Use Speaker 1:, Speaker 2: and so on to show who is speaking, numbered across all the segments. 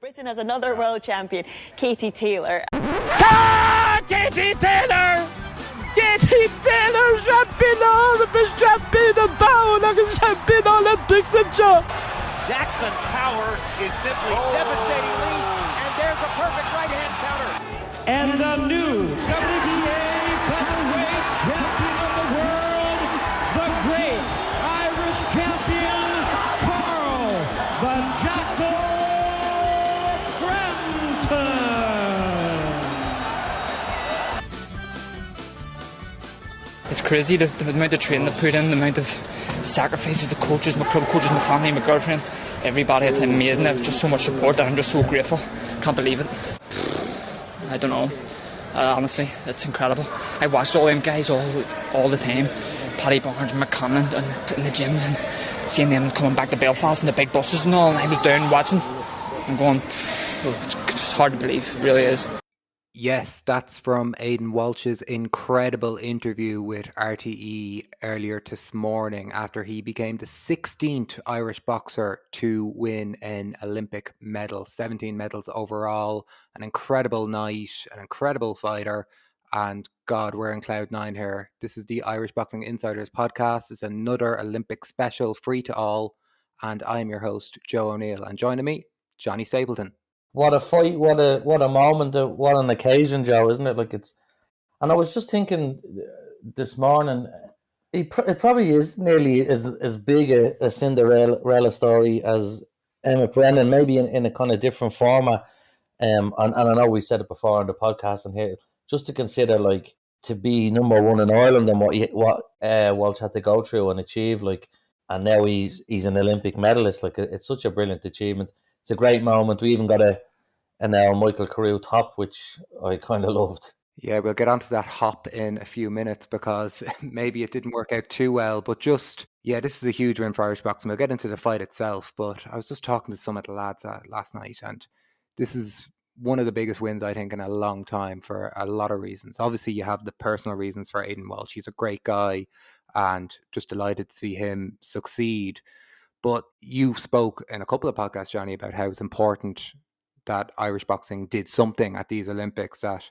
Speaker 1: Britain has another world champion, Katie Taylor.
Speaker 2: Katie Taylor! Katie Taylor, championne, championne bound champion Olympics of Joe.
Speaker 3: Jackson's power is simply devastating lead, and there's a perfect right-hand counter.
Speaker 2: And the new WBA featherweight champion of the world, the great Irish champion, Carl the Jackal Frampton.
Speaker 4: It's crazy the amount of training they've put in, the amount of sacrifices, the coaches, my club coaches, my family, my girlfriend, everybody. It's amazing. There's just so much support that I'm just so grateful. Can't believe it. I don't know. Honestly, it's incredible. I watched all them guys all the time. Paddy Barnes and McConnell in the gyms, and seeing them coming back to Belfast in the big buses and all, and I was down watching and going, it's hard to believe. It really is.
Speaker 5: Yes, that's from Aidan Walsh's incredible interview with RTE earlier this morning after he became the 16th Irish boxer to win an Olympic medal, 17 medals overall. An incredible night, an incredible fighter, and God, we're in cloud nine here. This is the Irish Boxing Insiders podcast. It's another Olympic special, free to all, and I'm your host, Joe O'Neill, and joining me, Johnny Stapleton.
Speaker 6: What a fight! What a moment! What an occasion, Joe, isn't it? Like it's, and I was just thinking this morning, it probably is nearly as big a Cinderella story as Emmett Brennan, maybe in a kind of different format. And I know we said it before on the podcast and here, just to consider like to be number one in Ireland and what Walsh had to go through and achieve, like, and now he's an Olympic medalist. Like it's such a brilliant achievement. It's a great moment. We even got a Michael Carew top, which I kind of loved.
Speaker 5: Yeah, we'll get onto that hop in a few minutes because maybe it didn't work out too well. But this is a huge win for Irish boxing. We'll get into the fight itself. But I was just talking to some of the lads last night, and this is one of the biggest wins, I think, in a long time for a lot of reasons. Obviously, you have the personal reasons for Aidan Walsh. He's a great guy and just delighted to see him succeed. But you spoke in a couple of podcasts, Johnny, about how it's important that Irish boxing did something at these Olympics, that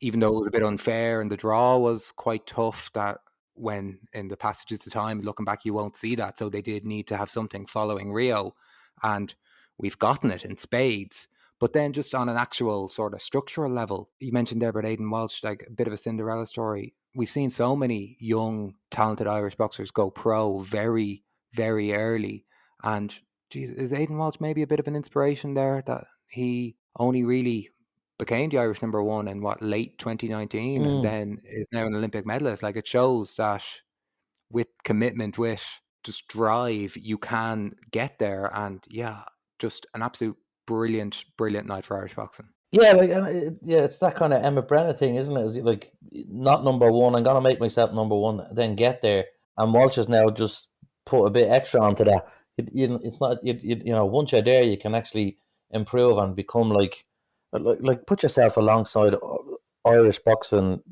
Speaker 5: even though it was a bit unfair and the draw was quite tough, that when in the passages of time, looking back, you won't see that. So they did need to have something following Rio, and we've gotten it in spades. But then just on an actual sort of structural level, you mentioned there about Aidan Walsh, like a bit of a Cinderella story. We've seen so many young, talented Irish boxers go pro very, very early. And geez, is Aidan Walsh maybe a bit of an inspiration there, that he only really became the Irish number one in late 2019 and then is now an Olympic medalist? Like, it shows that with commitment, with just drive, you can get there. And yeah, just an absolute brilliant night for Irish boxing.
Speaker 6: Yeah, it's that kind of Emmett Brennan thing, isn't it? Is like, not number one, I'm gonna make myself number one, then get there. And Walsh has now just put a bit extra onto that. It's not, once you're there, you can actually improve and become like put yourself alongside Irish boxing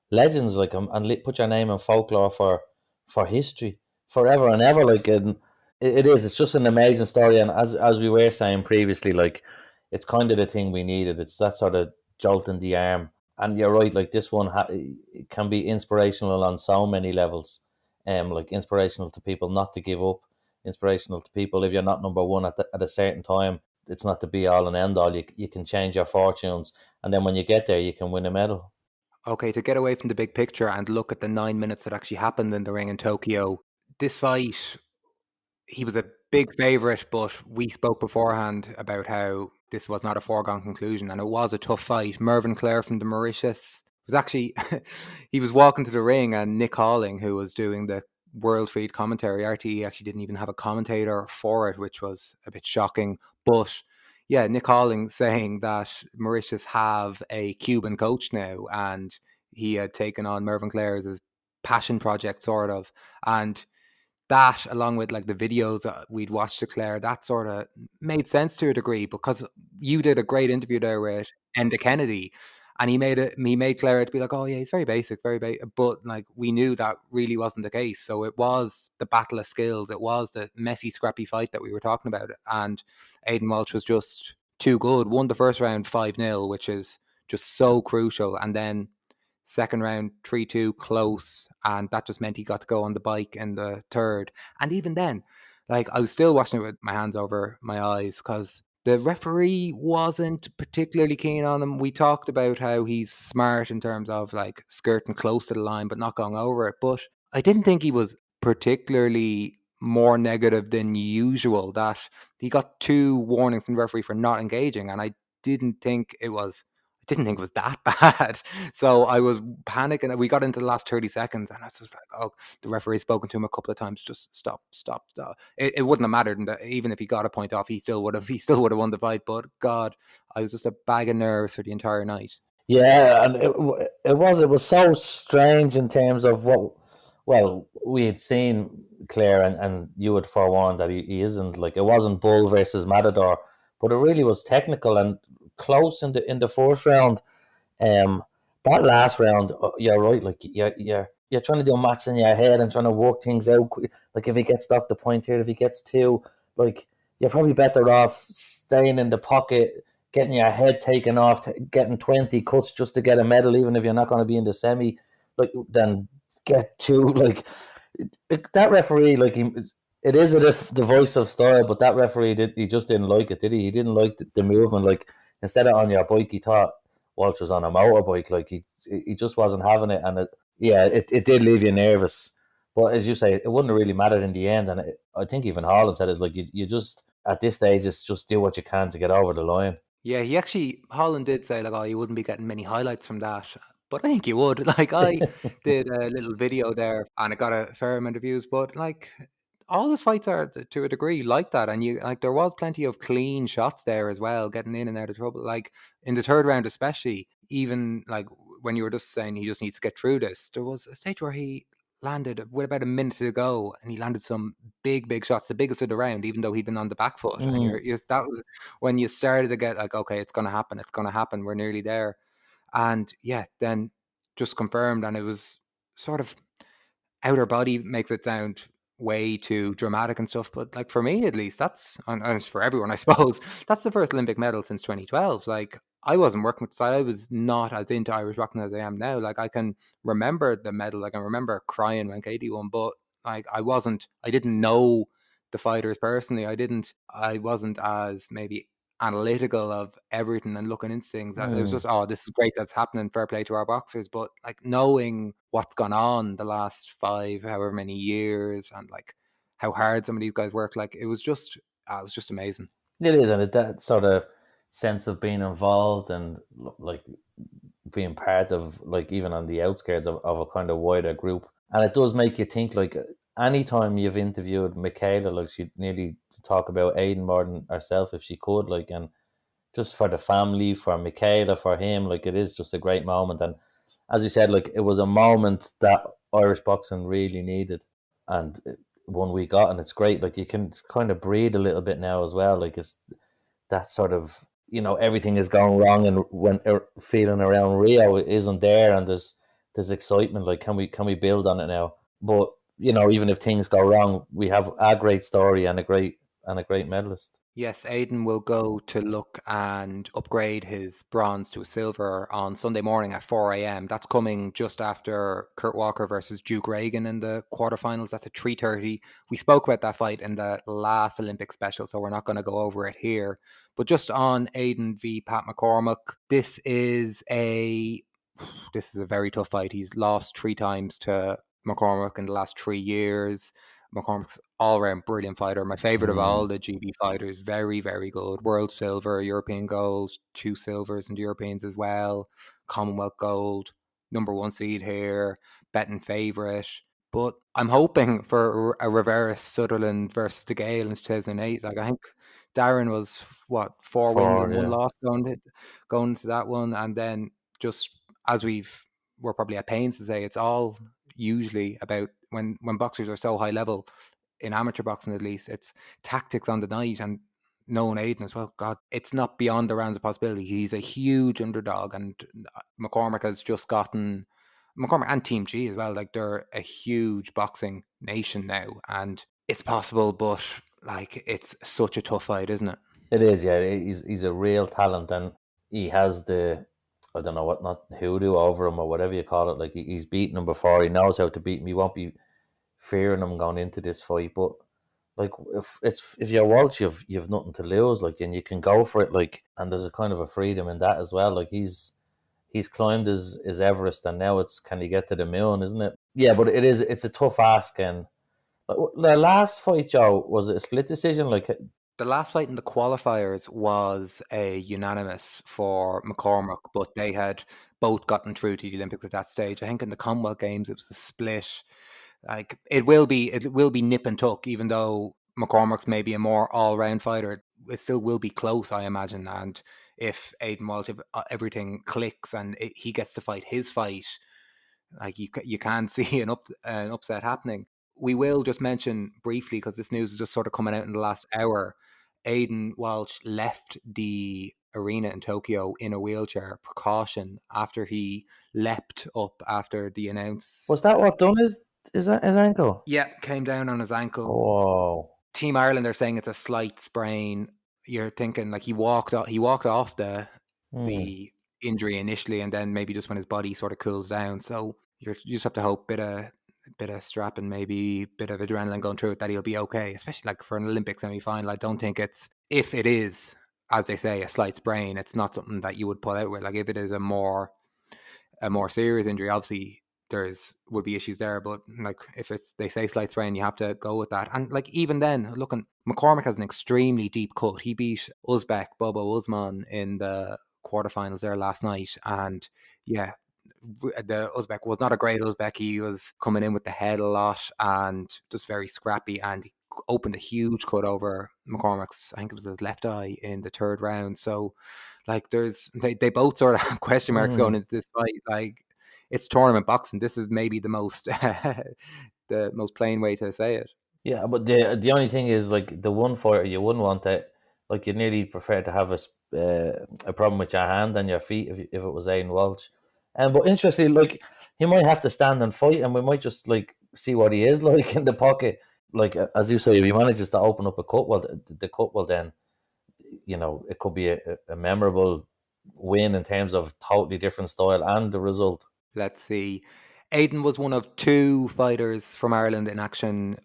Speaker 6: legends, like, and put your name in folklore for history forever and ever. Like, and it's just an amazing story. And as we were saying previously, like, it's kind of the thing we needed. It's that sort of jolt in the arm. And you're right, like, this one it can be inspirational on so many levels. Like, inspirational to people not to give up, inspirational to people if you're not number one at a certain time. It's not the be all and end all. You can change your fortunes, and then when you get there, you can win a medal.
Speaker 5: Okay, to get away from the big picture and look at the 9 minutes that actually happened in the ring in Tokyo, this fight, he was a big favourite, but we spoke beforehand about how this was not a foregone conclusion, and it was a tough fight. Mervyn Clare from the Mauritius was actually, he was walking to the ring, and Nick Halling, who was doing the world feed commentary, RTE actually didn't even have a commentator for it, which was a bit shocking. But yeah, Nick Halling saying that Mauritius have a Cuban coach now, and he had taken on Mervyn Clare as his passion project, sort of. And that, along with like the videos that we'd watched to Clare, that sort of made sense to a degree, because you did a great interview there with Enda Kennedy, and he made Clare to be like, oh yeah, he's very basic, but like, we knew that really wasn't the case. So it was the battle of skills, it was the messy, scrappy fight that we were talking about, and Aidan Walsh was just too good. Won the first round 5-0, which is just so crucial. And then second round 3-2 close, and that just meant he got to go on the bike in the third. And even then, like, I was still watching it with my hands over my eyes because the referee wasn't particularly keen on him. We talked about how he's smart in terms of like skirting close to the line but not going over it, but I didn't think he was particularly more negative than usual. That he got 2 warnings from the referee for not engaging, and I didn't think it was that bad. So I was panicking. We got into the last 30 seconds and I was just like, oh, the referee's spoken to him a couple of times. Just stop. It wouldn't have mattered. And even if he got a point off, he still would have won the fight. But God, I was just a bag of nerves for the entire night.
Speaker 6: Yeah, and it was so strange in terms of we had seen Claire, and you had forewarned that he isn't, like, it wasn't Bull versus Matador, but it really was technical and close in the first round. That last round, you're right. Like, you're trying to do maths in your head and trying to work things out. Like, if he gets docked the point here, if he gets 2, like, you're probably better off staying in the pocket, getting your head taken off, getting 20 cuts just to get a medal, even if you're not going to be in the semi, like, than get 2. Like, that referee, like, it is the voice of style, but that referee he just didn't like it, did he? He didn't like the movement. Like, instead of on your bike, he thought Walsh was on a motorbike. Like, he just wasn't having it, and it did leave you nervous. But as you say, it wouldn't have really mattered in the end. And I think even Holland said it, like, you just at this stage just do what you can to get over the line.
Speaker 5: Yeah, Holland did say, like, oh, you wouldn't be getting many highlights from that. But I think you would. Like, I did a little video there and it got a fair amount of views. But like, all his fights are to a degree like that. And there was plenty of clean shots there as well, getting in and out of trouble. Like in the third round, especially, even like when you were just saying he just needs to get through this, there was a stage where he landed with about a minute to go and he landed some big shots, the biggest of the round, even though he'd been on the back foot. And that was when you started to get like, okay, it's going to happen. We're nearly there. And yeah, then just confirmed. And it was sort of, outer body makes it sound way too dramatic and stuff. But like for me, at least, and it's for everyone, I suppose, that's the first Olympic medal since 2012. Like I wasn't working with the side. I was not as into Irish boxing as I am now. Like I can remember the medal. Like I remember crying when Katie won, but like I didn't know the fighters personally. I wasn't as maybe analytical of everything and looking into things. It was just, oh, this is great, that's happening, fair play to our boxers. But like knowing what's gone on the last 5 however many years and like how hard some of these guys work, like it was just amazing.
Speaker 6: It is, and that sort of sense of being involved and like being part of, like, even on the outskirts of a kind of wider group. And it does make you think, like, anytime you've interviewed Michaela, like, she'd nearly talk about Aidan more than herself if she could, like, and just for the family, for Michaela, for him, like, it is just a great moment. And as you said, like, it was a moment that Irish boxing really needed, and one we got, and it's great. Like, you can kind of breathe a little bit now as well. Like, it's that sort of, everything is going wrong, and when feeling around Rio isn't there, and there's excitement. Like, can we build on it now? But even if things go wrong, we have a great story and a great medalist.
Speaker 5: Yes, Aidan will go to look and upgrade his bronze to a silver on Sunday morning at 4 a.m. That's coming just after Kurt Walker versus Duke Reagan in the quarterfinals. That's at 3:30. We spoke about that fight in the last Olympic special, so we're not going to go over it here. But just on Aidan v Pat McCormack, this is a very tough fight. He's lost 3 times to McCormack in the last 3 years. McCormack's all-round brilliant fighter. My favorite of all the GB fighters. Very, very good. World silver, European gold, 2 silvers in the Europeans as well. Commonwealth gold, number 1 seed here, betting favourite. But I'm hoping for a reverse Sutherland versus De Gale in 2008. Like, I think Darren was, 4 wins and 1 loss going to that one. And then just as we're probably at pains to say, it's all usually about when boxers are so high level, in amateur boxing at least, it's tactics on the night. And knowing Aidan as well, God, it's not beyond the realms of possibility. He's a huge underdog, and McCormack has just gotten, McCormack and Team G as well, like they're a huge boxing nation now, and it's possible, but like it's such a tough fight, isn't it?
Speaker 6: It is, yeah. He's a real talent, and he has the, I don't know what, not hoodoo over him or whatever you call it. Like he's beaten him before. He knows how to beat him. He won't be fearing him going into this fight. But like if you're Walsh, you've nothing to lose. Like, and you can go for it. Like, and there's a kind of a freedom in that as well. Like he's climbed his Everest, and now it's, can he get to the moon, isn't it? Yeah, but it's a tough ask. And the last fight, Joe, was it a split decision? Like,
Speaker 5: The last fight in the qualifiers was a unanimous for McCormack, but they had both gotten through to the Olympics at that stage. I think in the Commonwealth Games it was a split. Like it will be nip and tuck, even though McCormack's maybe a more all round fighter. It still will be close, I imagine. And if Aidan Walsh, if everything clicks and he gets to fight his fight, like you can see an upset happening. We will just mention briefly, because this news is just sort of coming out in the last hour. Aidan Walsh left the arena in Tokyo in a wheelchair, precaution, after he leapt up after the
Speaker 6: was
Speaker 5: announce.
Speaker 6: that what done his ankle?
Speaker 5: Yeah, came down on his ankle.
Speaker 6: Oh,
Speaker 5: Team Ireland are saying it's a slight sprain. You're thinking like he walked off the injury initially, and then maybe just when his body sort of cools down. So you just have to hope bit of strap and maybe bit of adrenaline going through it, that he'll be okay. Especially like for an Olympic semi-final, I don't think it's, if it is, as they say, a slight sprain, it's not something that you would pull out with. Like if it is a more serious injury, obviously would be issues there. But like if it's, they say slight sprain, you have to go with that. And like even then, looking, McCormack has an extremely deep cut. He beat Uzbek Bobo Usman in the quarterfinals there last night, and yeah, the Uzbek was not a great Uzbek. He was coming in with the head a lot and just very scrappy, and he opened a huge cut over McCormack's, I think it was his left eye, in the third round. So like they both sort of have question marks going into this fight. Like it's tournament boxing. This is maybe the most the most plain way to say it.
Speaker 6: yeah. But the only thing is, like, the one fighter you wouldn't want it. Like, you'd nearly prefer to have a problem with your hand than your feet if it was Aidan Walsh. But interestingly, like, he might have to stand and fight, and we might just like see what he is like in the pocket. Like, as you say, if he manages to open up a cut, well, the cut will then, it could be a memorable win in terms of totally different style and the result.
Speaker 5: Let's see. Aidan was one of two fighters from Ireland in action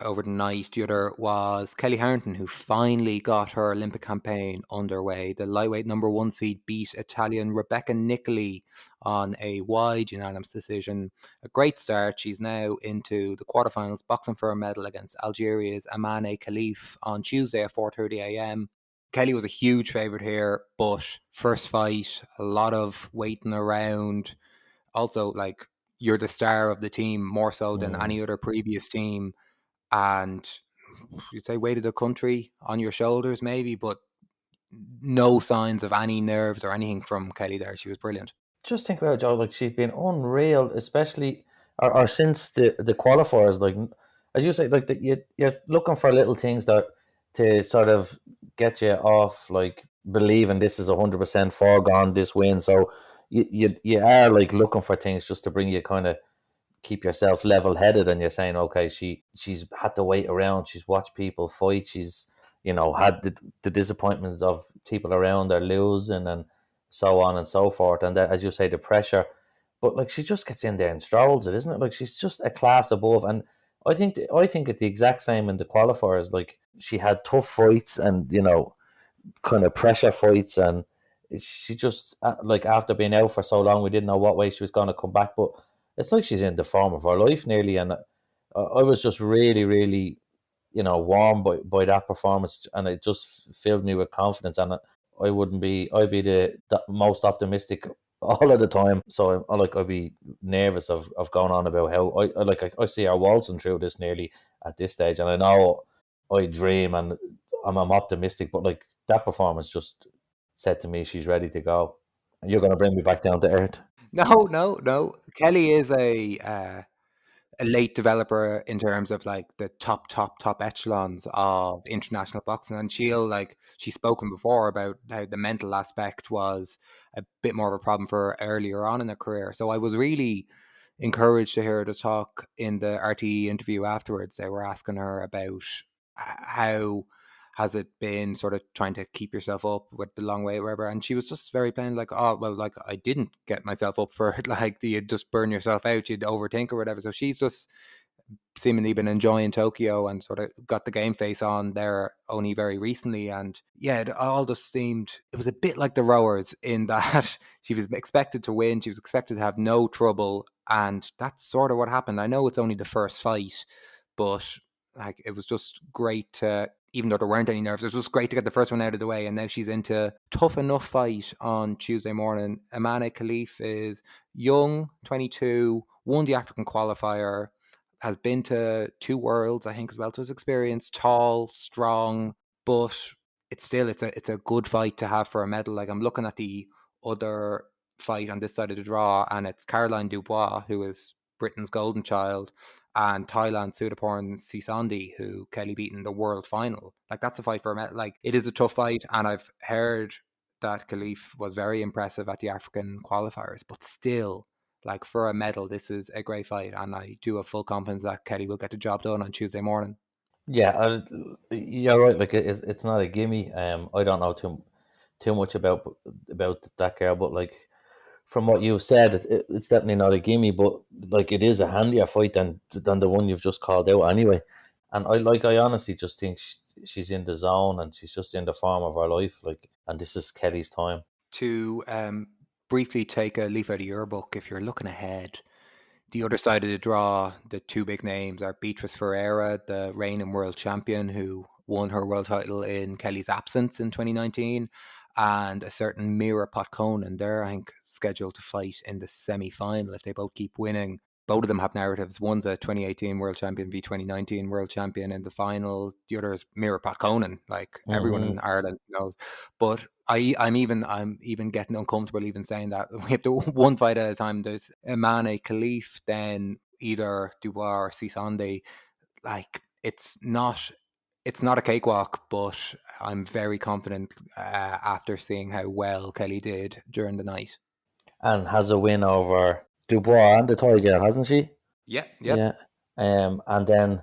Speaker 5: over the night. The other was Kellie Harrington, who finally got her Olympic campaign underway. The lightweight number one seed beat Italian Rebecca Nicoli on a wide unanimous decision. A great start. She's now into the quarterfinals, boxing for a medal against Algeria's Amane Khalif on Tuesday at 4:30 a.m. Kelly was a huge favourite here, but first fight, a lot of waiting around. Also, like, you're the star of the team more so than any other previous team, and you'd say weight of the country on your shoulders maybe, but no signs of any nerves or anything from Kelly there. She was brilliant.
Speaker 6: Just think about it, Joe. Like, she's been unreal, especially or since the qualifiers. Like, as you say, like, you're looking for little things that to sort of get you off, like, believing this is 100% foregone, this win. So you are like looking for things just to bring you, kind of keep yourself level headed, and you're saying, okay, she's had to wait around, she's watched people fight, she's had the disappointments of people around her losing, and so on and so forth, and that, as you say, the pressure. But like, she just gets in there and strolls it, isn't it? Like, she's just a class above. And I think it's the exact same in the qualifiers. Like, she had tough fights and kind of pressure fights, and she just, like, after being out for so long, we didn't know what way she was going to come back. But it's like she's in the form of her life nearly, and I was just really, really, warm by that performance, and it just filled me with confidence. And I'd be the most optimistic all of the time. So I'd be nervous of going on about how I see her waltzing through this nearly at this stage, and I know I dream and I'm optimistic, but like, that performance just said to me she's ready to go. And you're going to bring me back down to earth.
Speaker 5: No. Kelly is a late developer in terms of like the top echelons of international boxing, and she's spoken before about how the mental aspect was a bit more of a problem for her earlier on in her career. So I was really encouraged to hear her just talk in the RTE interview afterwards. They were asking her about how has it been sort of trying to keep yourself up with the long way, wherever? And she was just very plain like, oh, well, like I didn't get myself up for it. Like, you'd just burn yourself out, you'd overthink or whatever. So she's just seemingly been enjoying Tokyo and sort of got the game face on there only very recently. And yeah, it all just seemed, it was a bit like the rowers in that she was expected to win, she was expected to have no trouble, and that's sort of what happened. I know it's only the first fight, but like, it was just great to, even though there weren't any nerves, it was just great to get the first one out of the way. And now she's into tough enough fight on Tuesday morning. Amane Khalif is young, 22, won the African qualifier, has been to 2 worlds, I think, as well. So his experience, tall, strong, but it's a good fight to have for a medal. Like, I'm looking at the other fight on this side of the draw, and it's Caroline Dubois, who is Britain's golden child, and Thailand Sudaporn Sisandi, who Kelly beat in the world final. Like, that's a fight for a medal. Like, it is a tough fight, and I've heard that Khalif was very impressive at the African qualifiers, but still, like, for a medal, this is a great fight, and I do have full confidence that Kelly will get the job done on Tuesday morning.
Speaker 6: Yeah, you're right. Like, it's not a gimme. I don't know too much about that girl, but like, from what you've said, it's definitely not a gimme. But like, it is a handier fight than the one you've just called out anyway. And I honestly just think she's in the zone, and she's just in the form of her life. Like, and this is Kelly's time.
Speaker 5: To briefly take a leaf out of your book, if you're looking ahead, the other side of the draw, the 2 big names are Beatriz Ferreira, the reigning world champion who won her world title in Kelly's absence in 2019, and a certain Mira Potkonen. They're, I think, scheduled to fight in the semi-final if they both keep winning. Both of them have narratives. One's a 2018 world champion v 2019 world champion in the final. The other is Mira Potkonen, like everyone in Ireland knows. But I'm even getting uncomfortable even saying that. We have to one fight at a time. There's Amane Khalif, then either Dubois or Sisande. Like, it's not a cakewalk, but I'm very confident after seeing how well Kelly did during the night.
Speaker 6: And has a win over Dubois and the Thai girl, hasn't she?
Speaker 5: Yeah.
Speaker 6: Yeah. And then,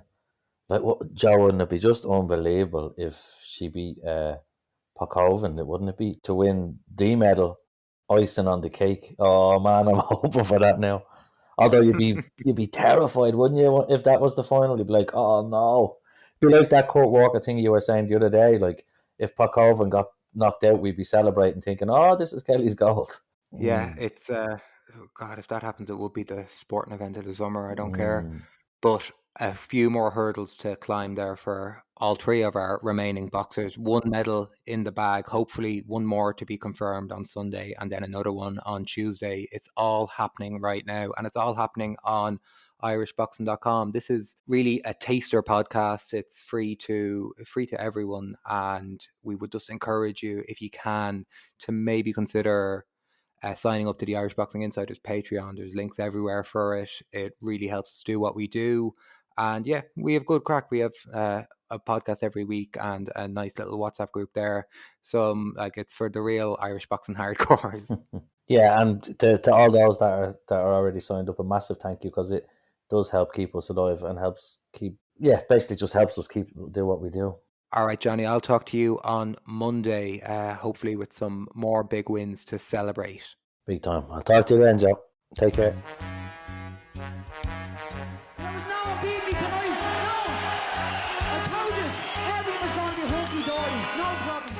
Speaker 6: like, what, Joe, wouldn't it be just unbelievable if she beat Potkoven? Wouldn't it be, to win the medal, icing on the cake? Oh man, I'm hoping for that now. Although you'd be terrified, wouldn't you, if that was the final? You'd be like, oh no. It'd be like that Kurt Walker thing you were saying the other day. Like, if Potkoven got knocked out, we'd be celebrating, thinking, oh, this is Kelly's gold.
Speaker 5: Yeah, it's God, if that happens, it would be the sporting event of the summer. I don't care. But a few more hurdles to climb there for all 3 of our remaining boxers. 1 medal in the bag, hopefully 1 more to be confirmed on Sunday, and then another one on Tuesday. It's all happening right now, and it's all happening on irishboxing.com. This is really a taster podcast. It's free to everyone, and we would just encourage you, if you can, to maybe consider signing up to the Irish Boxing Insiders Patreon. There's links everywhere for it. It really helps us do what we do. And yeah, we have good crack. We have a podcast every week and a nice little WhatsApp group there. So like, it's for the real Irish boxing hardcores.
Speaker 6: Yeah, and to all those that are already signed up, a massive thank you, because it does help keep us alive and basically just helps us do what we do.
Speaker 5: All right, Johnny, I'll talk to you on Monday, hopefully with some more big wins to celebrate.
Speaker 6: Big time. I'll talk to you then, Joe. Take care.
Speaker 7: There was no one beating me tonight. No. I told you, everything was going to be hunky-dory. No problem.